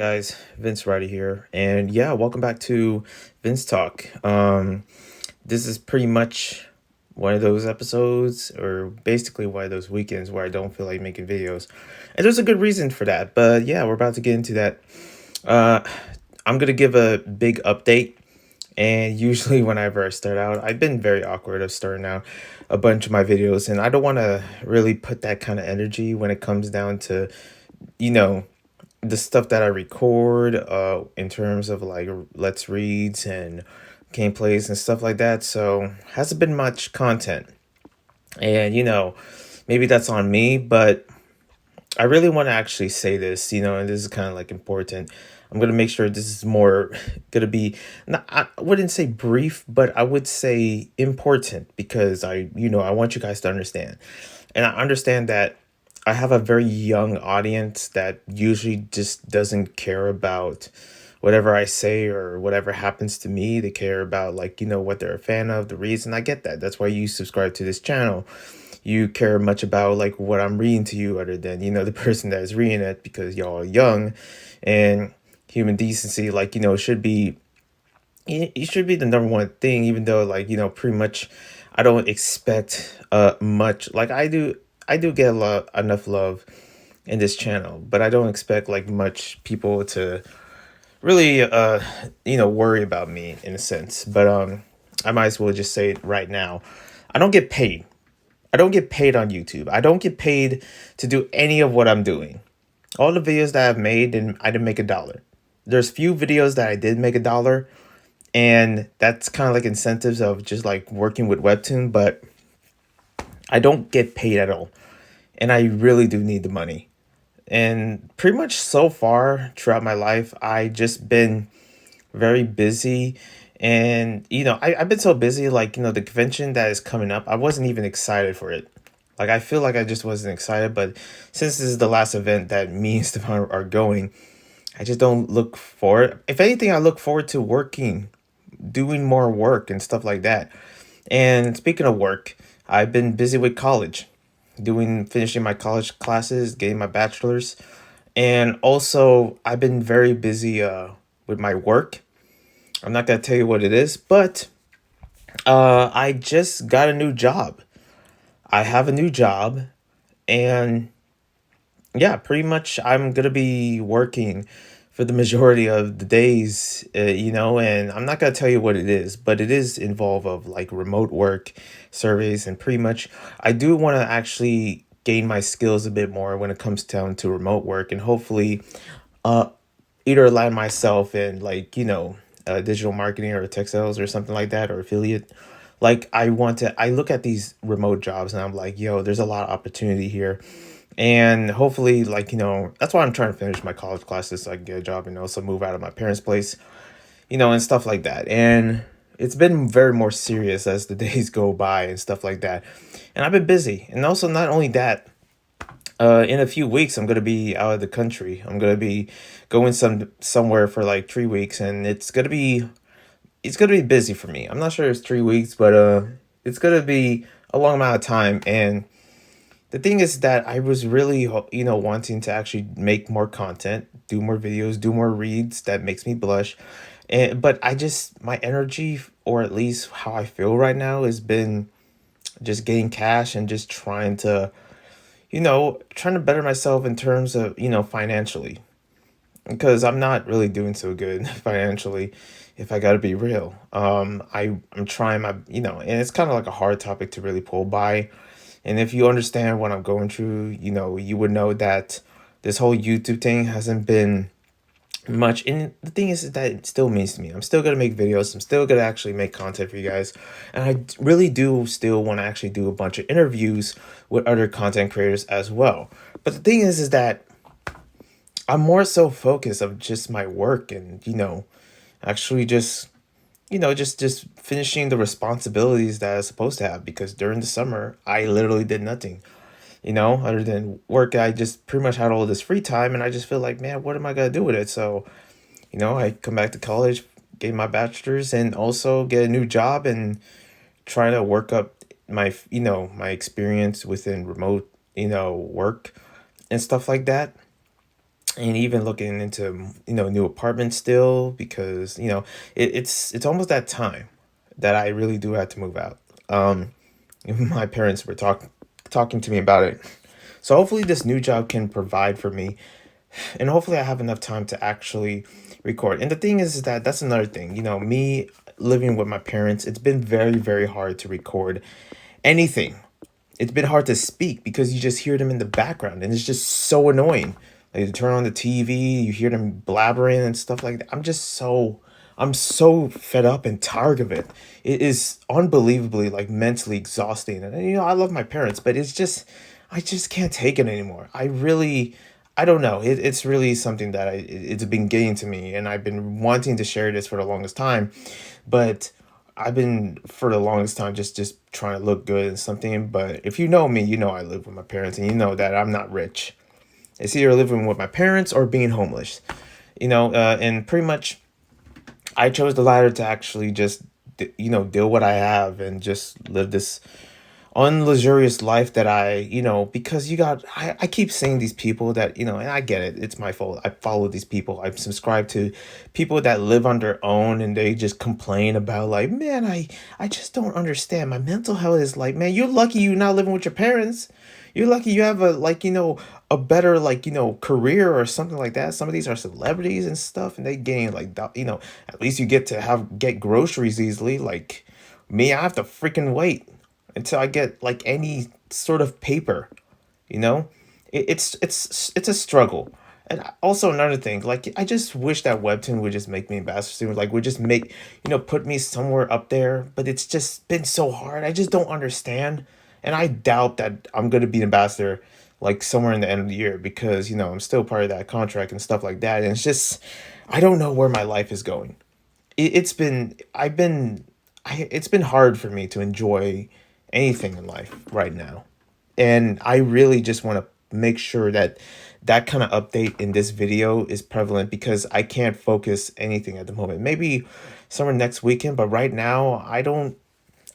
Guys, Vince Righty here, and yeah, welcome back to VinzTalk. This is pretty much one of those episodes, or basically one of those weekends where I don't feel like making videos, and there's a good reason for that. But yeah, we're about to get into that. Uh, I'm gonna give a big update, and usually whenever I start out, I've been very awkward of starting out a bunch of my videos, and I don't want to really put that kind of energy when it comes down to you know the stuff that I record in terms of like let's reads and gameplays and stuff like that. So hasn't been much content. And maybe that's on me, but I really want to actually say this, and this is kind of like important. I'm going to make sure this is more going to be not, I wouldn't say brief, but I would say important because I want you guys to understand. And I understand that I have a very young audience that usually just doesn't care about whatever I say or whatever happens to me. They care about like, what they're a fan of, the reason. I get that. That's why you subscribe to this channel. You care much about like what I'm reading to you other than, the person that is reading it because y'all are young and human decency, like, should be it should be the number one thing, even though like, pretty much I don't expect much. Like I do get a lot enough love in this channel, but I don't expect like much people to really worry about me in a sense. But I might as well just say it right now. I don't get paid. I don't get paid on YouTube. I don't get paid to do any of what I'm doing. All the videos that I've made, and I didn't make a dollar. There's few videos that I did make a dollar, and that's kind of like incentives of just like working with Webtoon, but I don't get paid at all. And I really do need the money. And pretty much so far throughout my life, I just been very busy. And, I've been so busy, like, the convention that is coming up, I wasn't even excited for it. Like, I feel like I just wasn't excited. But since this is the last event that me and Stefan are going, I just don't look forward. If anything, I look forward to working, doing more work and stuff like that. And speaking of work, I've been busy with college, finishing my college classes, getting my bachelor's, and also I've been very busy with my work. I'm not gonna tell you what it is, but I just got a new job. I have a new job, and yeah, pretty much I'm gonna be working for the majority of the days, and I'm not gonna tell you what it is, but it is involved of like remote work surveys, and pretty much I do want to actually gain my skills a bit more when it comes down to remote work, and hopefully uh either align myself in like digital marketing or tech sales or something like that or affiliate. Like I look at these remote jobs and I'm like, yo, there's a lot of opportunity here, and hopefully like that's why I'm trying to finish my college classes so I can get a job and also move out of my parents place, and stuff like that. And it's been very more serious as the days go by and stuff like that, and I've been busy. And also not only that, in a few weeks I'm gonna be out of the country. I'm gonna be going somewhere for like 3 weeks, and it's gonna be busy for me. I'm not sure it's 3 weeks, but it's gonna be a long amount of time. And the thing is that I was really, wanting to actually make more content, do more videos, do more reads that makes me blush. And but I just my energy, or at least how I feel right now, has been just getting cash and just trying to better myself in terms of, financially, because I'm not really doing so good financially, if I got to be real. I'm trying my, and it's kind of like a hard topic to really pull by. And if you understand what I'm going through, you would know that this whole YouTube thing hasn't been much. And the thing is that it still means to me. I'm still gonna make videos. I'm still gonna actually make content for you guys, and really do still want to actually do a bunch of interviews with other content creators as well. But the thing is that I'm more so focused of just my work, and actually just just finishing the responsibilities that I was supposed to have, because during the summer I literally did nothing, other than work. I just pretty much had all this free time, and I just feel like, man, what am I gonna do with it? So, I come back to college, get my bachelor's, and also get a new job and try to work up my experience within remote, work and stuff like that. and even looking into new apartments still, because it's almost that time that I really do have to move out. um my parents were talking to me about it, so hopefully this new job can provide for me, and hopefully I have enough time to actually record. And the thing is that that's another thing, me living with my parents, it's been very, very hard to record anything. It's been hard to speak because you just hear them in the background, and it's just so annoying. Like, you turn on the TV, you hear them blabbering and stuff like that. I'm so fed up and tired of it. It is unbelievably, like, mentally exhausting. And I love my parents, but I just can't take it anymore. I don't know. It's really something that it's been getting to me, and I've been wanting to share this for the longest time. But I've been for the longest time just trying to look good and something. But if you know me, you know I live with my parents, and you know that I'm not rich. It's either living with my parents or being homeless. And pretty much I chose the latter, to actually just deal what I have and just live this unluxurious life that because I keep seeing these people that, and I get it, it's my fault. I follow these people. I'm subscribed to people that live on their own, and they just complain about, like, man, I just don't understand. My mental health is like, man, you're lucky you're not living with your parents. You're lucky you have a better, career or something like that. Some of these are celebrities and stuff, and they getting like, at least you get to get groceries easily. Like me, I have to freaking wait until I get like any sort of paper. You know, it's a struggle. And also another thing, like, I just wish that Webtoon would just make me ambassador soon. Like, would just make, put me somewhere up there. But it's just been so hard. I just don't understand, and I doubt that I'm gonna be ambassador like somewhere in the end of the year, because I'm still part of that contract and stuff like that. And it's just, I don't know where my life is going. It's been I've been it's been hard for me to enjoy anything in life right now. And I really just want to make sure that that kind of update in this video is prevalent, because I can't focus anything at the moment. Maybe somewhere next weekend, but right now I don't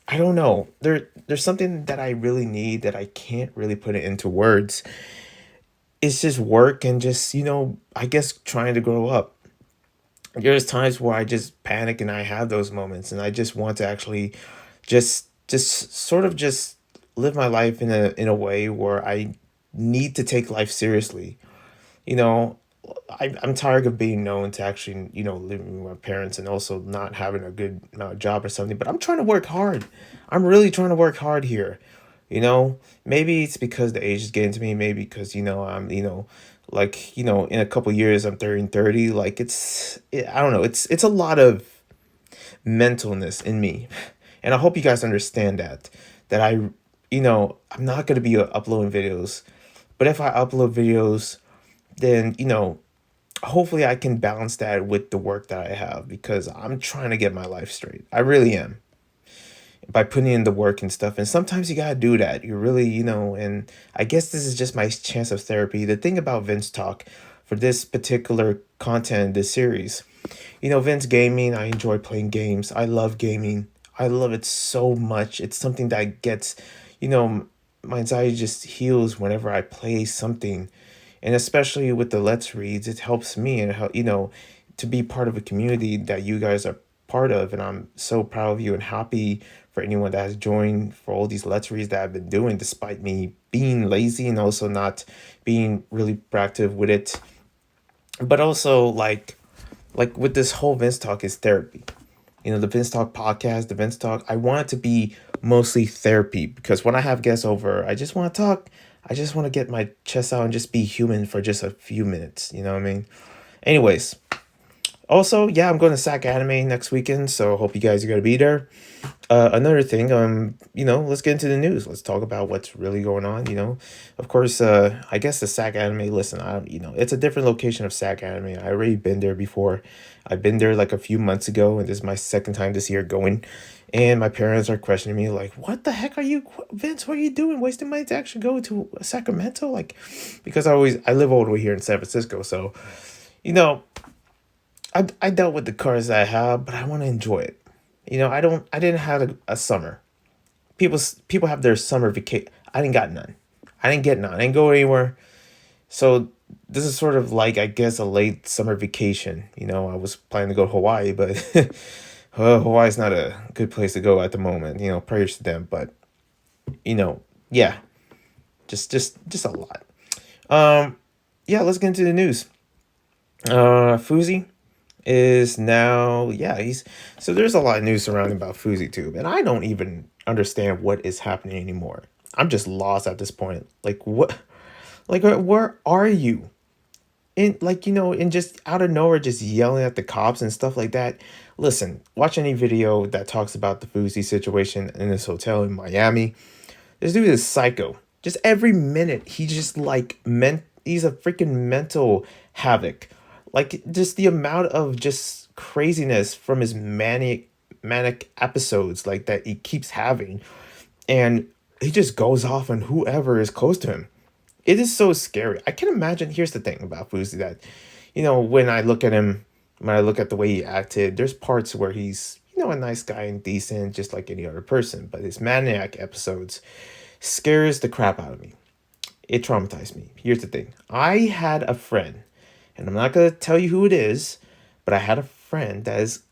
know. There's something that I really need that I can't really put it into words. It's just work, and just, I guess, trying to grow up. There's times where I just panic, and I have those moments, and I just want to actually just sort of just live my life in a way where I need to take life seriously. You know, I'm tired of being known to actually, living with my parents and also not having a good job or something. But I'm trying to work hard. I'm really trying to work hard here. Maybe it's because the age is getting to me. Maybe because, I'm, like, in a couple years I'm turning 30. Like, I don't know. It's a lot of mentalness in me. And I hope you guys understand that I'm not going to be uploading videos. But if I upload videos, then, hopefully I can balance that with the work that I have, because I'm trying to get my life straight. I really am, by putting in the work and stuff. And sometimes you got to do that. You really, and I guess this is just my chance of therapy. The thing about Vince Talk, for this particular content, this series, Vince Gaming, I enjoy playing games. I love gaming. I love it so much. It's something that gets, you know, my anxiety just heals whenever I play something. And especially with the Let's Reads, it helps me, and how, to be part of a community that you guys are part of. And I'm so proud of you and happy for anyone that has joined for all these Let's Reads that I've been doing, despite me being lazy and also not being really proactive with it. But also, like with this whole Vince Talk is therapy. The Vince Talk podcast, the Vince Talk, I want it to be mostly therapy, because when I have guests over, I just want to talk. I just want to get my chest out and just be human for just a few minutes. You know what I mean? Anyways, also, yeah, I'm going to SAC Anime next weekend, so hope you guys are going to be there. Another thing, let's get into the news. Let's talk about what's really going on. Of course, I guess the SAC Anime. Listen, it's a different location of SAC Anime. I already been there before. I've been there like a few months ago, and this is my second time this year going. And my parents are questioning me, like, "What the heck are you, Vince? What are you doing? Wasting money to actually go to Sacramento?" Like, because I live all the way here in San Francisco, so you know I dealt with the cars that I have, but I want to enjoy it. I didn't have a summer. People have their summer vacation. I didn't got none. I didn't get none. I didn't go anywhere. So this is sort of like, I guess, a late summer vacation. I was planning to go to Hawaii, but Hawaii's not a good place to go at the moment. Prayers to them, but yeah, just a lot. Um, yeah, let's get into the news. Fousey is now, yeah, he's so there's a lot of news surrounding about Fousey too, and I don't even understand what is happening anymore. I'm just lost at this point. Like what? Like where are you? In like and just out of nowhere, just yelling at the cops and stuff like that. Listen, watch any video that talks about the Fousey situation in this hotel in Miami. This dude is psycho. Just every minute, he just like he's a freaking mental havoc. Like just the amount of just craziness from his manic episodes like that he keeps having, and he just goes off on whoever is close to him. It is so scary. I can imagine. Here's the thing about Fousey that, when I look at him, when I look at the way he acted, there's parts where he's, a nice guy and decent, just like any other person. But his maniac episodes scares the crap out of me. It traumatized me. Here's the thing. I had a friend, and I'm not going to tell you who it is, but I had a friend that is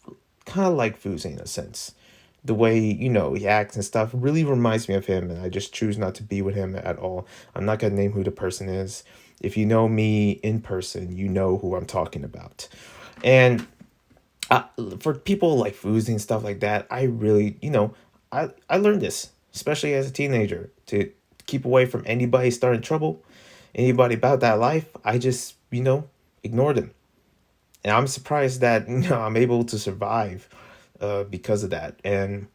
kind of like Fousey in a sense. The way, he acts and stuff really reminds me of him, and I just choose not to be with him at all. I'm not going to name who the person is. If you know me in person, you know who I'm talking about. And for people like Fousey and stuff like that, I really, I learned this, especially as a teenager, to keep away from anybody starting trouble, anybody about that life. I just, ignored them. And I'm surprised that, I'm able to survive because of that. And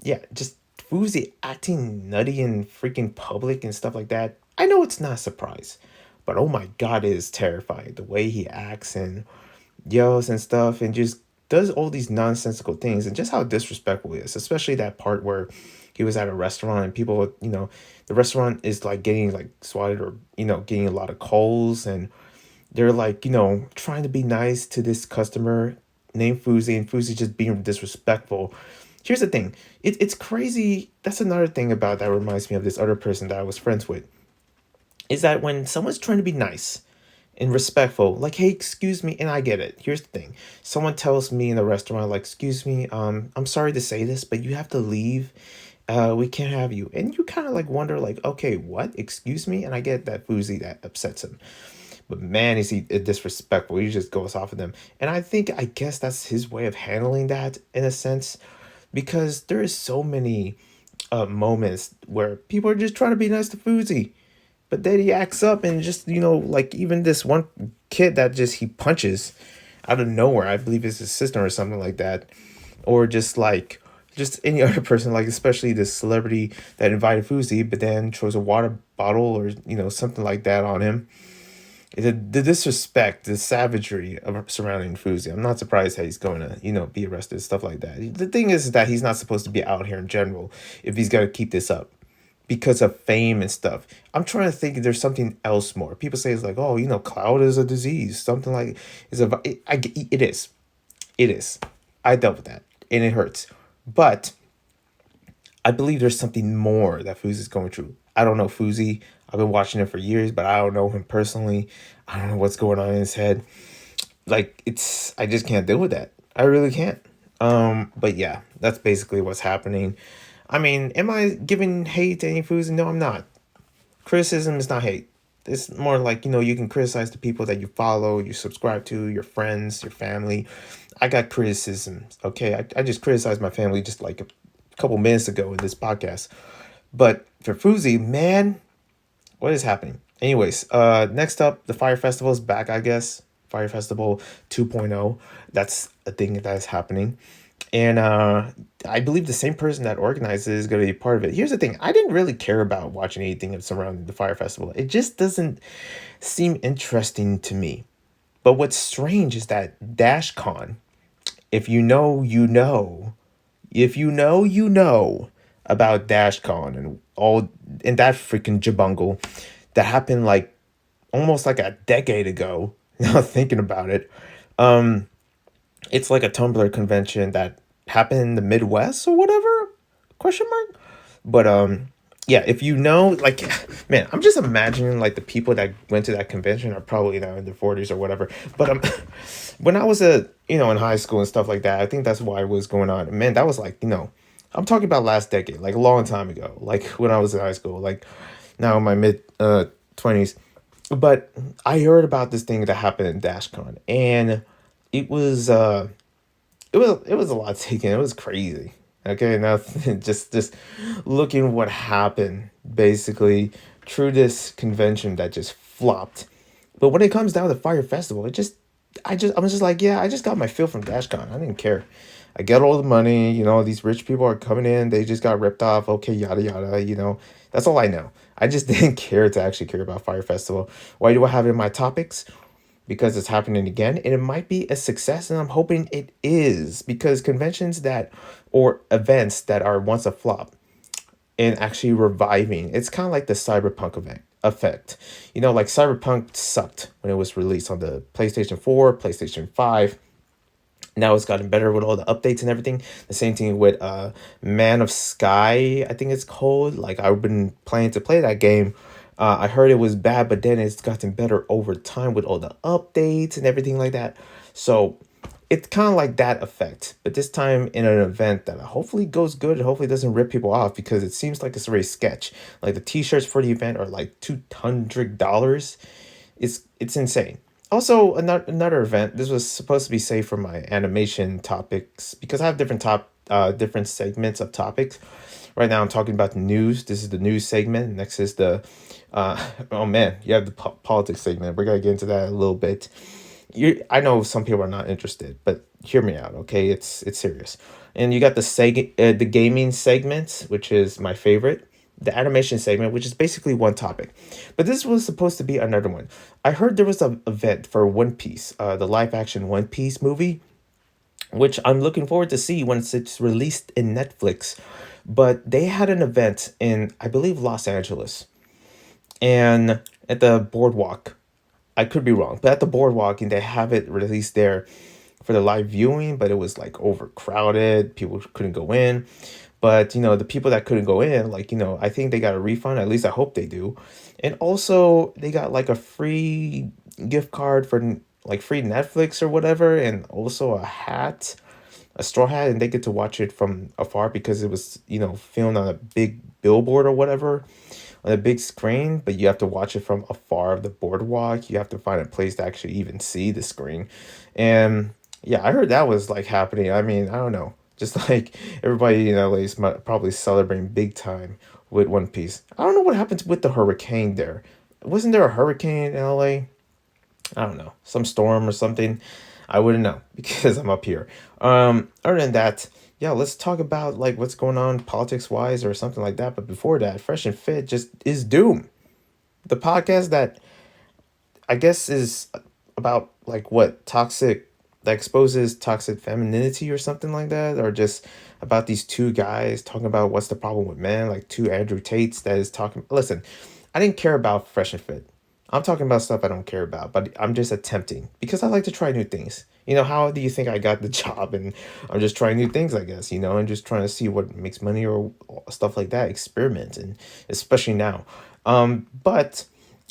yeah, just Fousey acting nutty in freaking public and stuff like that. I know it's not a surprise, but oh my God, it is terrifying. The way he acts and yells and stuff and just does all these nonsensical things and just how disrespectful he is, especially that part where he was at a restaurant and people, the restaurant is like getting like swatted or, getting a lot of calls, and they're like, trying to be nice to this customer named Fousey, and Fousey just being disrespectful. Here's the thing. It's crazy. That's another thing about that reminds me of this other person that I was friends with, is that when someone's trying to be nice and respectful, like, hey, excuse me, and I get it. Here's the thing. Someone tells me in the restaurant, like, excuse me, I'm sorry to say this, but you have to leave. We can't have you. And you kind of like wonder, like, okay, what? Excuse me? And I get that Fousey, that upsets him. But man, is he disrespectful. He just goes off of them. And I guess that's his way of handling that in a sense, because there is so many moments where people are just trying to be nice to Fousey. But then he acts up and just, like even this one kid that just he punches out of nowhere. I believe it's his sister or something like that. Or just any other person, like especially this celebrity that invited Fousey, but then throws a water bottle or, something like that on him. The disrespect, the savagery of surrounding Fousey. I'm not surprised that he's going to, be arrested, stuff like that. The thing is that he's not supposed to be out here in general if he's going to keep this up because of fame and stuff. I'm trying to think if there's something else more. People say it's like, oh, cloud is a disease, something like it is. It is. I dealt with that and it hurts. But I believe there's something more that Fousey's going through. I don't know Fousey. I've been watching him for years, but I don't know him personally. I don't know what's going on in his head. Like I just can't deal with that. I really can't. But yeah, that's basically what's happening. I mean, am I giving hate to any Fousey? No, I'm not. Criticism is not hate. It's more like, you can criticize the people that you follow, you subscribe to, your friends, your family. I got criticisms, okay? I just criticized my family just like a couple minutes ago in this podcast. But for Fousey, man, what is happening? Anyways, next up, the Fire Festival is back, I guess. Fire Festival 2.0. That's a thing that is happening. And I believe the same person that organizes is going to be part of it. Here's the thing. I didn't really care about watching anything surrounding the Fire Festival. It just doesn't seem interesting to me. But what's strange is that DashCon, if you know, you know. If you know, you know about DashCon and all and that freaking jabungle that happened like almost like a decade ago. Now thinking about it, it's like a Tumblr convention that happened in the Midwest or whatever? Question mark. But yeah, if you know, like, man, I'm just imagining like the people that went to that convention are probably now in their 40s or whatever. But when I was in high school and stuff like that, I think that's why it was going on. Man, that was like, I'm talking about last decade, like a long time ago, like when I was in high school, like now in my mid 20s. But I heard about this thing that happened in DashCon, and it was it was a lot taken. It was crazy. Okay, now just looking what happened basically through this convention that just flopped. But when it comes down to Fire Festival, I'm just like, yeah, I just got my fill from DashCon. I didn't care. I get all the money, these rich people are coming in, they just got ripped off, okay, yada yada. That's all I know. I just didn't care to actually care about Fire Festival. Why do I have it in my topics? Because it's happening again, and it might be a success, and I'm hoping it is, because conventions that or events that are once a flop and actually reviving, it's kind of like the cyberpunk event effect. Like cyberpunk sucked when it was released on the PlayStation 4, PlayStation 5. Now it's gotten better with all the updates and everything. The same thing with Man of Sky, I think it's called. Like, I've been planning to play that game. I heard it was bad, but then it's gotten better over time with all the updates and everything like that. So it's kind of like that effect, but this time in an event that hopefully goes good and hopefully doesn't rip people off, because it seems like it's already sketch. Like, the t-shirts for the event are like $200. It's insane. Also, another event. This was supposed to be saved for my animation topics, because I have different segments of topics. Right now, I'm talking about the news. This is the news segment. Next is the oh man, you have the politics segment. We're gonna get into that a little bit. I know some people are not interested, but hear me out, okay? It's serious. And you got the gaming segment, which is my favorite. The animation segment, which is basically one topic. But this was supposed to be another one. I heard there was an event for One Piece, the live action One Piece movie, which I'm looking forward to see once it's released in Netflix. But they had an event in, I believe, Los Angeles, and at the boardwalk. I could be wrong, but at the boardwalk, and they have it released there for the live viewing, but it was like overcrowded. People couldn't go in. But the people that couldn't go in, like, I think they got a refund. At least I hope they do. And also they got like a free gift card for like free Netflix or whatever, and also a straw hat, and they get to watch it from afar because it was, filmed on a big billboard or whatever on a big screen, but you have to watch it from afar of the boardwalk. You have to find a place to actually even see the screen. And yeah, I heard that was like happening. I mean, I don't know. Just like everybody in LA is probably celebrating big time with One Piece. I don't know what happened with the hurricane there. Wasn't there a hurricane in LA? I don't know, some storm or something. I wouldn't know because I'm up here. Other than that, yeah, let's talk about like what's going on politics wise or something like that. But before that, Fresh and Fit just is Doom, the podcast that I guess is about like what toxic, that exposes toxic femininity or something like that, or just about these two guys talking about what's the problem with men, like two Andrew Tates that is talking. Listen, I didn't care about Fresh and Fit. I'm talking about stuff I don't care about, but I'm just attempting because I like to try new things. How do you think I got the job? And I'm just trying new things, I guess, and just trying to see what makes money or stuff like that, experiment, and especially now. But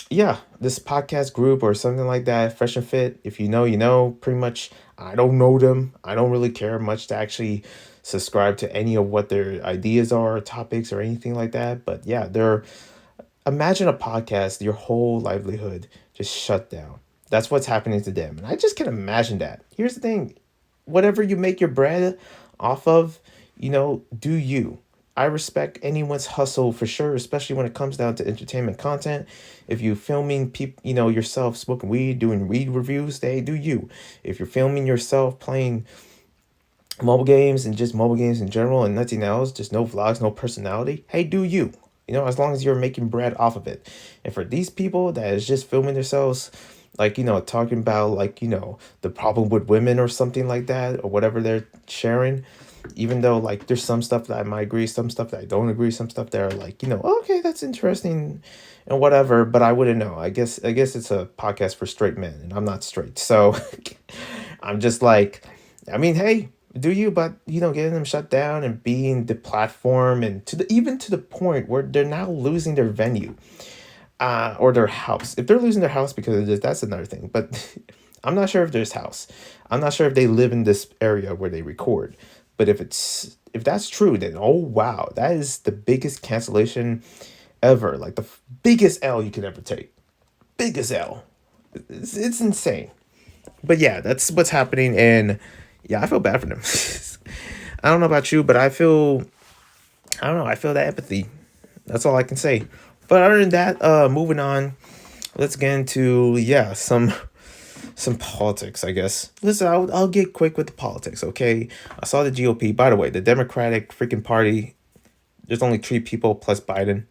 yeah, this podcast group or something like that, Fresh and Fit, if you know, pretty much. I don't know them. I don't really care much to actually subscribe to any of what their ideas are, topics, or anything like that. But yeah, they're imagine a podcast, your whole livelihood just shut down. That's what's happening to them. And I just can imagine that. Here's the thing, whatever you make your bread off of, do you. I respect anyone's hustle for sure, especially when it comes down to entertainment content. If you're filming people, yourself smoking weed, doing weed reviews, hey, do you. If you're filming yourself playing mobile games and just mobile games in general and nothing else, just no vlogs, no personality, hey, do you. As long as you're making bread off of it. And for these people that is just filming themselves, like, talking about, like, the problem with women or something like that, or whatever they're sharing, even though, like, there's some stuff that I might agree, some stuff that I don't agree, some stuff that are like, okay, that's interesting and whatever, but I wouldn't know. I guess it's a podcast for straight men, and I'm not straight. So I'm just like, I mean, hey, Do you? But getting them shut down and being the platform, and even to the point where they're now losing their venue, or their house. If they're losing their house because of this, that's another thing. But I'm not sure if there's house. I'm not sure if they live in this area where they record. But if that's true, then oh wow, that is the biggest cancellation ever. Like the biggest L you could ever take. Biggest L. It's insane. But yeah, that's what's happening, and yeah, I feel bad for them. I don't know about you, but I don't know. I feel that empathy. That's all I can say. But other than that, moving on, let's get into some politics, I guess. Listen, I'll get quick with the politics, okay? I saw the GOP. By the way, the Democratic freaking Party. There's only 3 people plus Biden.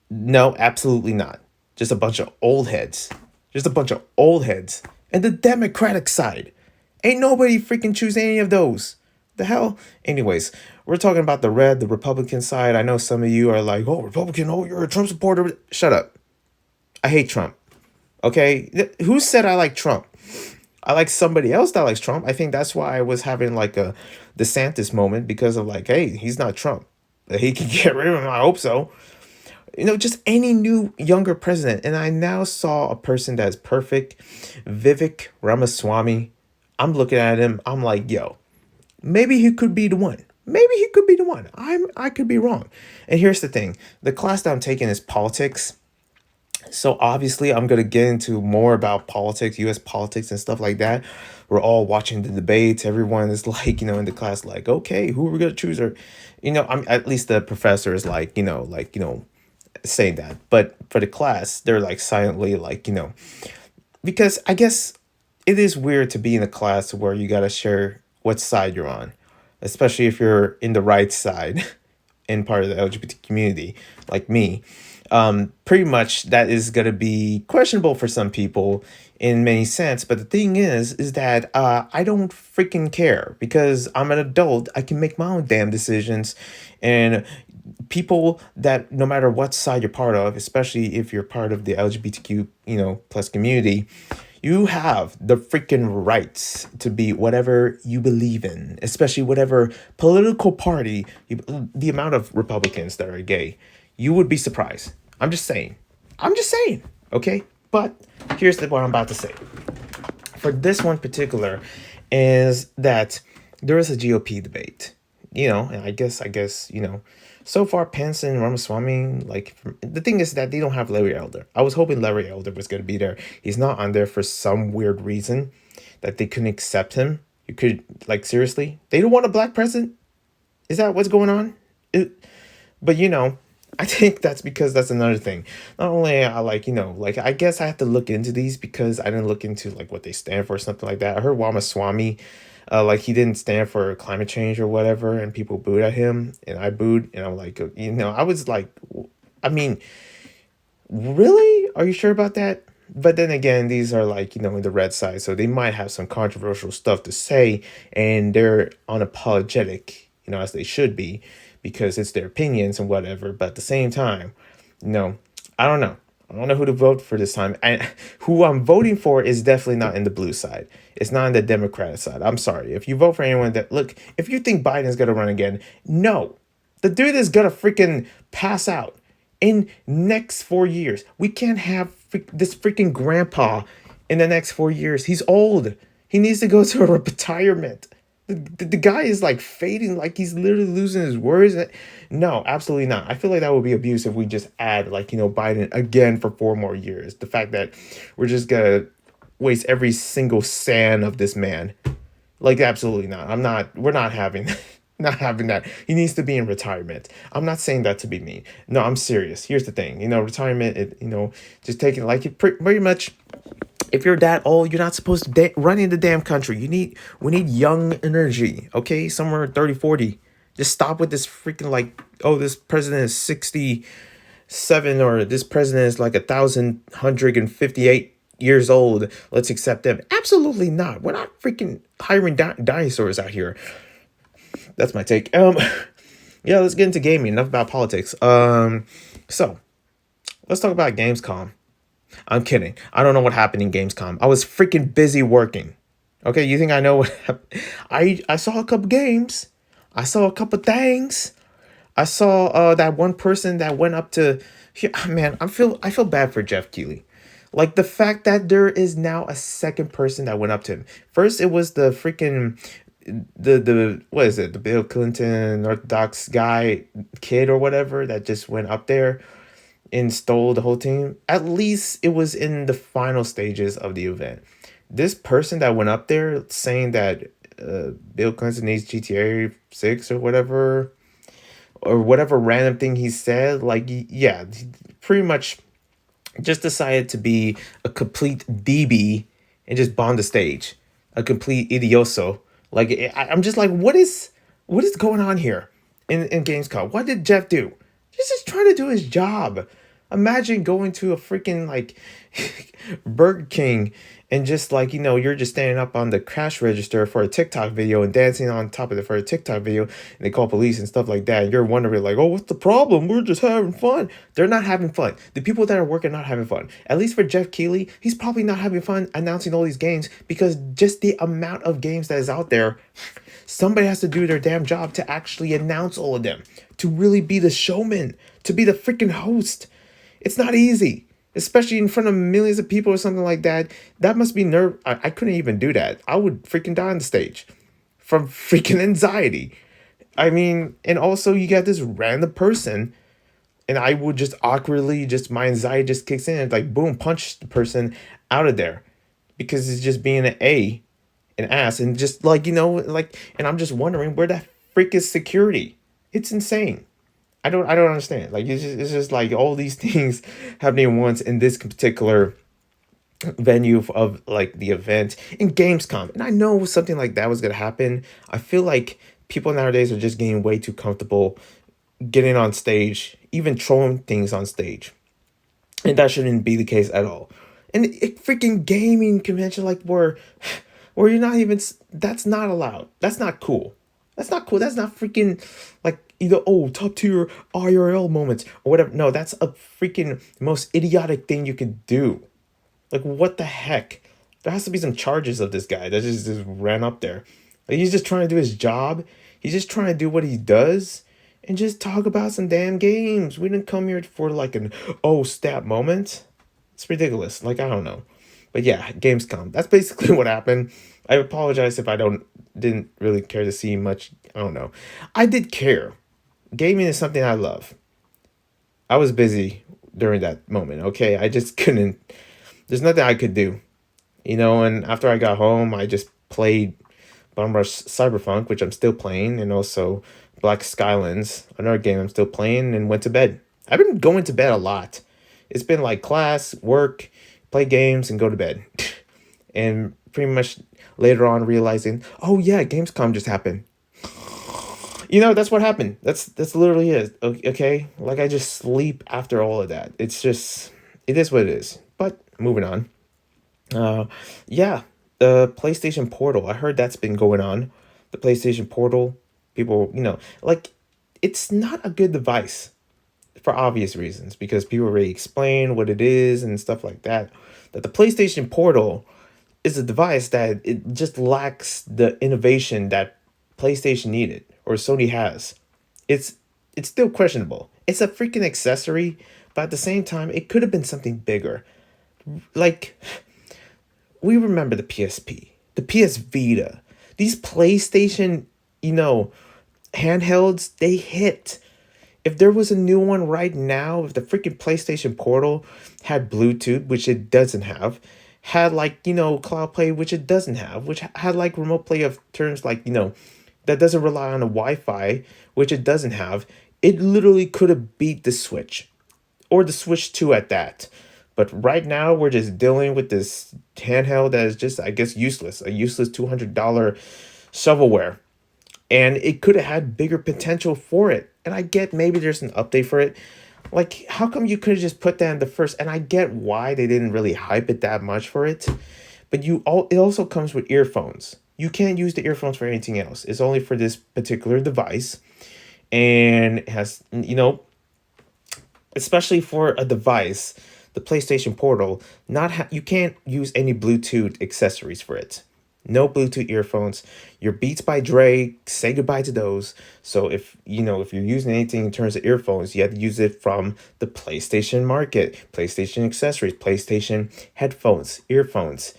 No, absolutely not. Just a bunch of old heads. Just a bunch of old heads. And the Democratic side. Ain't nobody freaking choose any of those. The hell? Anyways, we're talking about the Republican side. I know some of you are like, oh, Republican, oh, you're a Trump supporter. Shut up. I hate Trump. Okay? Who said I like Trump? I like somebody else that likes Trump. I think that's why I was having like a DeSantis moment, because of like, hey, he's not Trump. He can get rid of him. I hope so. Just any new younger president. And I now saw a person that's perfect, Vivek Ramaswamy. I'm looking at him. I'm like, yo, maybe he could be the one. Maybe he could be the one. I could be wrong. And here's the thing. The class that I'm taking is politics. So obviously I'm going to get into more about politics, US politics and stuff like that. We're all watching the debates. Everyone is like, in the class, like, okay, who are we going to choose? Or, I'm at least the professor is like, saying that. But for the class, they're like silently like, because I guess it is weird to be in a class where you got to share what side you're on, especially if you're in the right side and part of the LGBT community like me. Pretty much that is going to be questionable for some people in many sense. But the thing is that I don't freaking care, because I'm an adult. I can make my own damn decisions. And people that, no matter what side you're part of, especially if you're part of the LGBTQ, plus community, you have the freaking rights to be whatever you believe in, especially whatever political party, the amount of Republicans that are gay, you would be surprised. I'm just saying. Okay? But here's what I'm about to say. For this one particular is that there is a GOP debate, and I guess, so far Pence and Ramaswamy, like, the thing is that they don't have Larry Elder. I was hoping Larry Elder was going to be there. He's not on there for some weird reason that they couldn't accept him. You could, like, seriously? They don't want a black president? Is that what's going on? But, I think that's because that's another thing. Not only I I guess I have to look into these because I didn't look into like what they stand for or something like that. I heard Ramaswamy, like he didn't stand for climate change or whatever, and people booed at him, and I booed, and I'm like, I was like, I mean, really? Are you sure about that? But then again, these are like, in the red side, so they might have some controversial stuff to say, and they're unapologetic, as they should be, because it's their opinions and whatever. But at the same time, I don't know. I don't know who to vote for this time. And who I'm voting for is definitely not in the blue side. It's not in the Democratic side. I'm sorry. If you vote for anyone look, if you think Biden's going to run again, no. The dude is going to freaking pass out in next 4 years. We can't have this freaking grandpa in the next 4 years. He's old. He needs to go to a retirement. The guy is like fading, like he's literally losing his words. No, absolutely not. I feel like that would be abuse if we just add Biden again for 4 more years. The fact that we're just gonna waste every single sand of this man. Like, absolutely not. We're not having not having that. He needs to be in retirement. I'm not saying that to be mean. No, I'm serious. Here's the thing. Retirement, just taking pretty much. If you're that old, you're not supposed to run in the damn country. We need young energy, okay? Somewhere 30, 40. Just stop with this freaking this president is 67, or this president is like 1,158 years old. Let's accept them. Absolutely not. We're not freaking hiring dinosaurs out here. That's my take. Yeah, let's get into gaming. Enough about politics. So let's talk about Gamescom. I'm kidding. I don't know what happened in Gamescom. I was freaking busy working. Okay, you think I know what I saw a couple games. I saw a couple things. I saw that one person that went up to man, I feel bad for Jeff Keighley. Like the fact that there is now a second person that went up to him. First it was the freaking the what is it? The Bill Clinton Orthodox guy kid or whatever that just went up there and stole the whole team. At least it was in the final stages of the event. This person that went up there saying that Bill Clinton needs GTA 6 or whatever random thing he said, like, yeah, pretty much just decided to be a complete DB and just bomb the stage, a complete idioso. Like, I'm just like, what is going on here in Gamescom? What did Jeff do? He's just trying to do his job. Imagine going to a freaking like Burger King and just like, you're just standing up on the cash register for a TikTok video and dancing on top of it for a TikTok video, and they call police and stuff like that. And you're wondering like, oh, what's the problem? We're just having fun. They're not having fun. The people that are working are not having fun. At least for Jeff Keighley, he's probably not having fun announcing all these games because just the amount of games that is out there, somebody has to do their damn job to actually announce all of them, to really be the showman, to be the freaking host. It's not easy, especially in front of millions of people or something like that. That must be nerve. I couldn't even do that. I would freaking die on the stage from freaking anxiety. I mean, and also you got this random person, and I would just awkwardly, just my anxiety just kicks in, and like boom, punch the person out of there because it's just being an ass, and just like like, and I'm just wondering where that freak is security. It's insane. I don't understand. Like it's just like all these things happening once in this particular venue of like the event in Gamescom. And I know something like that was gonna happen. I feel like people nowadays are just getting way too comfortable getting on stage, even throwing things on stage. And that shouldn't be the case at all. And it freaking gaming convention like where you're not even that's not allowed. That's not cool. That's not cool. That's not freaking like either top tier IRL moments or whatever. No, that's a freaking most idiotic thing you could do. Like what the heck? There has to be some charges of this guy that just ran up there. Like, he's just trying to do his job. He's just trying to do what he does and just talk about some damn games. We didn't come here for like an stat moment. It's ridiculous. Like I don't know. But yeah, Gamescom. That's basically what happened. I apologize if I didn't really care to see much. I don't know. I did care. Gaming is something I love. I was busy during that moment. Okay, I just couldn't. There's nothing I could do. And after I got home, I just played Bum Rush Cyberpunk, which I'm still playing, and also Black Skylands, another game I'm still playing, and went to bed. I've been going to bed a lot. It's been like class, work, play games, and go to bed. And pretty much later on realizing, oh yeah, Gamescom just happened. That's what happened. That's literally it. Okay, like I just sleep after all of that. It is what it is. But moving on. Uh, yeah, the PlayStation Portal. I heard that's been going on. The PlayStation Portal. People, like, it's not a good device for obvious reasons because people already explain what it is and stuff like that. That the PlayStation Portal is a device that it just lacks the innovation that PlayStation needed or Sony has. It's it's still questionable. It's a freaking accessory, but at the same time, it could have been something bigger. Like we remember the PSP, the PS Vita, these PlayStation, you know, handhelds, they hit. If there was a new one right now, if the freaking PlayStation Portal had Bluetooth, which it doesn't have, had like, Cloud Play, which it doesn't have, which had like remote play of terms like, that doesn't rely on a Wi-Fi, which it doesn't have, it literally could have beat the Switch or the Switch 2 at that. But right now, we're just dealing with this handheld that is just, I guess, useless. A useless $200 shovelware. And it could have had bigger potential for it. And I get maybe there's an update for it. Like, how come you could have just put that in the first? And I get why they didn't really hype it that much for it. But it also comes with earphones. You can't use the earphones for anything else. It's only for this particular device. And it has, especially for a device, the PlayStation Portal, you can't use any Bluetooth accessories for it. No Bluetooth earphones. Your Beats by Dre, say goodbye to those. So if you're using anything in terms of earphones, you have to use it from the PlayStation market, PlayStation accessories, PlayStation headphones, earphones.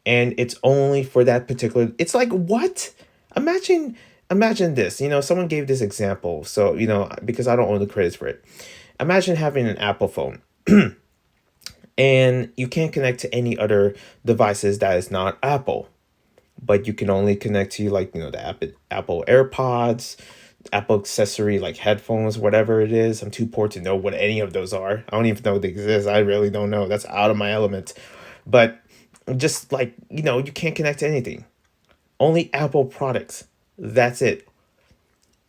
And it's only for that particular. It's like, what? Imagine imagine this. Someone gave this example. So, because I don't own the credits for it. Imagine having an Apple phone and you can't connect to any other devices that is not Apple, but you can only connect to, like, the Apple AirPods, Apple accessory like headphones, whatever it is. I'm too poor to know what any of those are. I don't even know they exist. I really don't know. That's out of my element. But just like, you can't connect to anything. Only Apple products. That's it.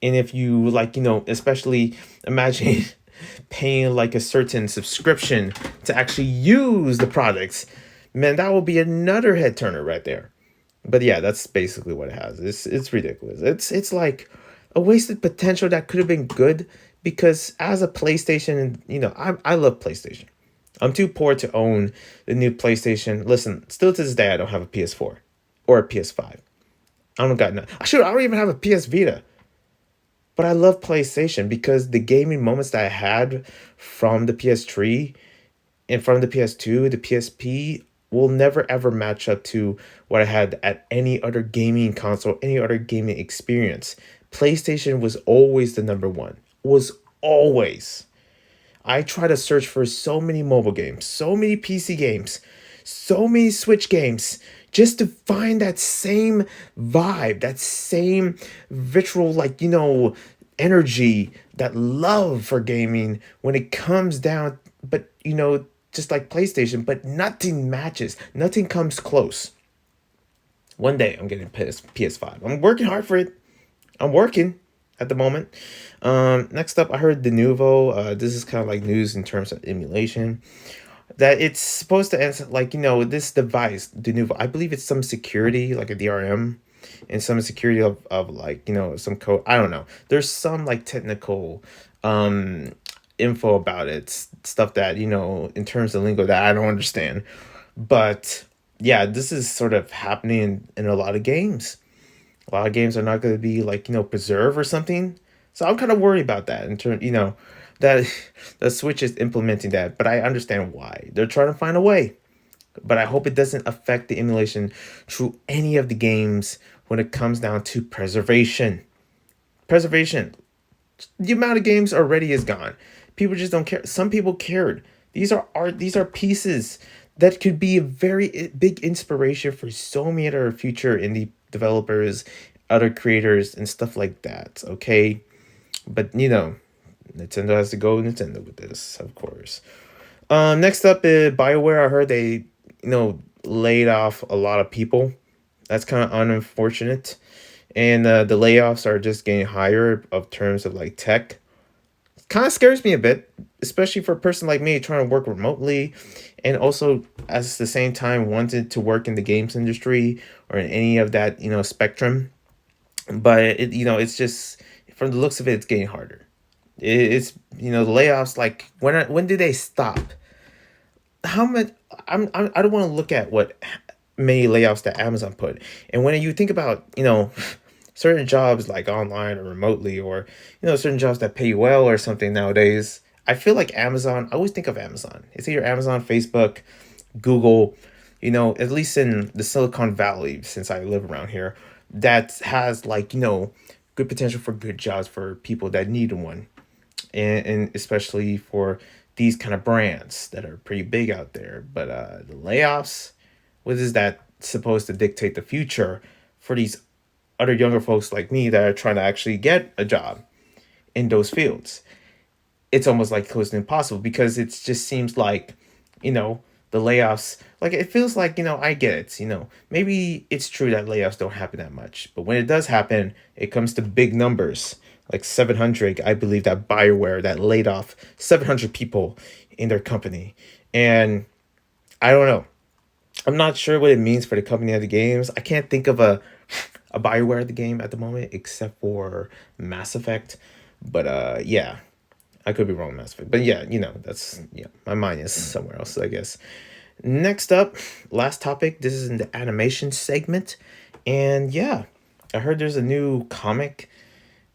And if you, like, especially imagine paying like a certain subscription to actually use the products, man, that will be another head turner right there. But yeah, that's basically what it has. It's ridiculous. It's like a wasted potential that could have been good, because as a PlayStation, I love PlayStation. I'm too poor to own the new PlayStation. Listen, still to this day, I don't have a PS4 or a PS5. I don't got none. I don't even have a PS Vita. But I love PlayStation because the gaming moments that I had from the PS3 and from the PS2, the PSP, will never ever match up to what I had at any other gaming console, any other gaming experience. PlayStation was always the number one. Was always. I try to search for so many mobile games, so many PC games, so many Switch games, just to find that same vibe, that same visceral, like, energy, that love for gaming when it comes down. But, just like PlayStation, but nothing matches, nothing comes close. One day I'm getting PS5. I'm working hard for it. I'm working at the moment. Next up, I heard the Nuvo. This is kind of like news in terms of emulation. That it's supposed to answer, like, this device, the Nuvo. I believe it's some security, like a DRM, and some security of like, some code. I don't know. There's some like technical info about it, stuff that, in terms of lingo that I don't understand. But yeah, this is sort of happening in a lot of games. A lot of games are not going to be like, preserve or something. So I'm kind of worried about that in turn, that the Switch is implementing that, but I understand why. They're trying to find a way. But I hope it doesn't affect the emulation through any of the games when it comes down to preservation. Preservation. The amount of games already is gone. People just don't care. Some people cared. These are art, these are pieces that could be a very big inspiration for so many other future indie developers, other creators, and stuff like that. Okay, but Nintendo has to go Nintendo with this, of course. Next up, BioWare. I heard they laid off a lot of people. That's kind of unfortunate, and the layoffs are just getting higher of terms of like tech. Kind of scares me a bit, especially for a person like me trying to work remotely, and also at the same time wanted to work in the games industry or in any of that spectrum. But it's just, from the looks of it, it's getting harder. It's the layoffs. Like, when did they stop? How much? I don't want to look at what many layoffs that Amazon put. And when you think about certain jobs like online or remotely, or certain jobs that pay well or something nowadays, I feel like Amazon. I always think of Amazon. It's either Amazon, Facebook, Google. At least in the Silicon Valley, since I live around here, that has, like, good potential for good jobs for people that need one, and especially for these kind of brands that are pretty big out there. But the layoffs, what is that supposed to dictate the future for these other younger folks like me that are trying to actually get a job in those fields? It's almost like close to impossible, because it just seems like, the layoffs, like, it feels like, I get it, maybe it's true that layoffs don't happen that much, but when it does happen, it comes to big numbers, like 700. I believe that BioWare that laid off 700 people in their company. And I don't know. I'm not sure what it means for the company of the games. I can't think of a BioWare of the game at the moment except for Mass Effect. But yeah, I could be wrong, Mass Effect. But yeah, that's, my mind is somewhere else, I guess. Next up, last topic. This is in the animation segment. And yeah, I heard there's a new comic,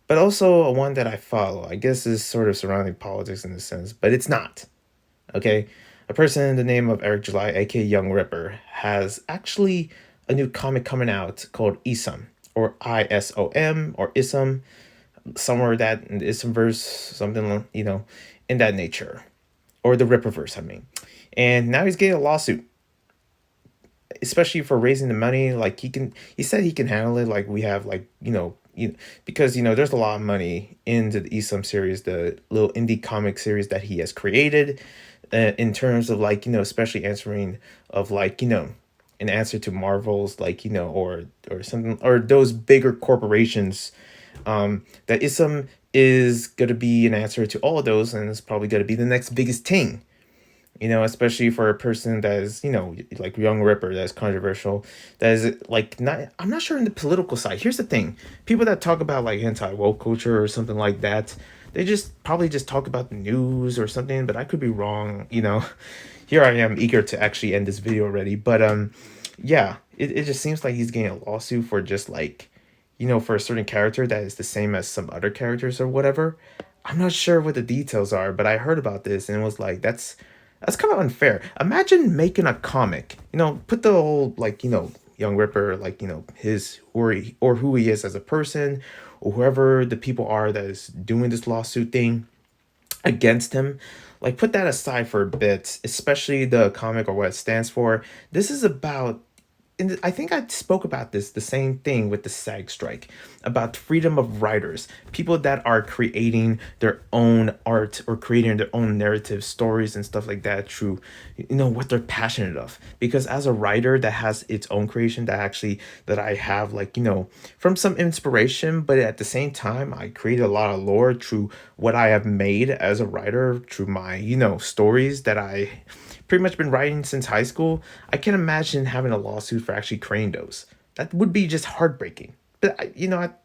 but also a one that I follow. I guess is sort of surrounding politics in a sense, but it's not. Okay? A person in the name of Eric July, aka Young Ripper, has actually a new comic coming out called Isom, or ISOM, or Ism, somewhere that in the Isomverse, something, in that nature. Or the Ripperverse, I mean. And now he's getting a lawsuit, especially for raising the money. Like he said he can handle it. Like we have like, because there's a lot of money into the Isom series, the little indie comic series that he has created, in terms of like, especially answering of like, an answer to Marvel's like, or something, or those bigger corporations. That Isom is going to be an answer to all of those, and it's probably going to be the next biggest thing, especially for a person that is, like Young Ripper, that's controversial, that is like not, I'm not sure in the political side. Here's the thing: people that talk about like anti-woke culture or something like that, they just probably just talk about the news or something, but I could be wrong. Here I am eager to actually end this video already, but yeah, it just seems like he's getting a lawsuit for just like, for a certain character that is the same as some other characters or whatever. I'm not sure what the details are, but I heard about this and it was like, that's kind of unfair. Imagine making a comic, put the whole like, Young Ripper, like, his or who he is as a person, or whoever the people are that is doing this lawsuit thing against him. Like put that aside for a bit, especially the comic or what it stands for. This is about, and I think I spoke about this, the same thing with the SAG strike, about freedom of writers, people that are creating their own art or creating their own narrative stories and stuff like that through, what they're passionate of. Because as a writer that has its own creation, that I have like, from some inspiration, but at the same time, I create a lot of lore through what I have made as a writer through my, stories that I pretty much been writing since high school. I can't imagine having a lawsuit for actually creating those. That would be just heartbreaking. But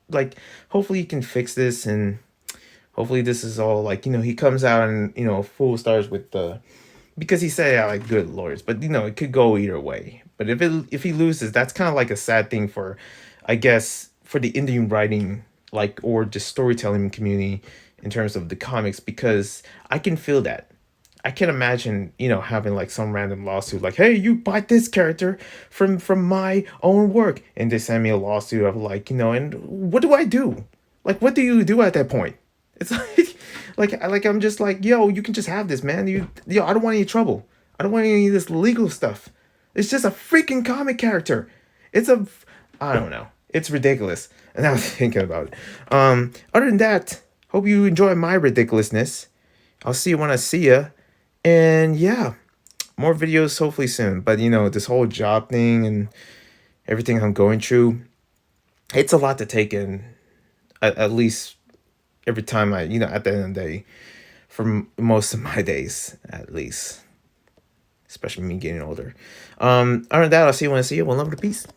like hopefully you can fix this, and hopefully this is all like, he comes out and full stars with the, because he said I like good lawyers, but it could go either way. But if he loses, that's kind of like a sad thing for, I guess, for the Indian writing, like, or just storytelling community in terms of the comics, because I can feel that. I can't imagine, having like some random lawsuit like, hey, you bought this character from my own work, and they send me a lawsuit of like, and what do I do? Like, what do you do at that point? It's like, like I'm just like, yo, you can just have this, man. I don't want any trouble. I don't want any of this legal stuff. It's just a freaking comic character. It's a, I don't know. It's ridiculous. And I was thinking about it. Other than that, hope you enjoy my ridiculousness. I'll see you when I see ya. And yeah, more videos hopefully soon. But this whole job thing and everything I'm going through, it's a lot to take in. At least every time at the end of the day, for most of my days, at least, especially me getting older. Other than that, I'll see you when I see you. One love to peace.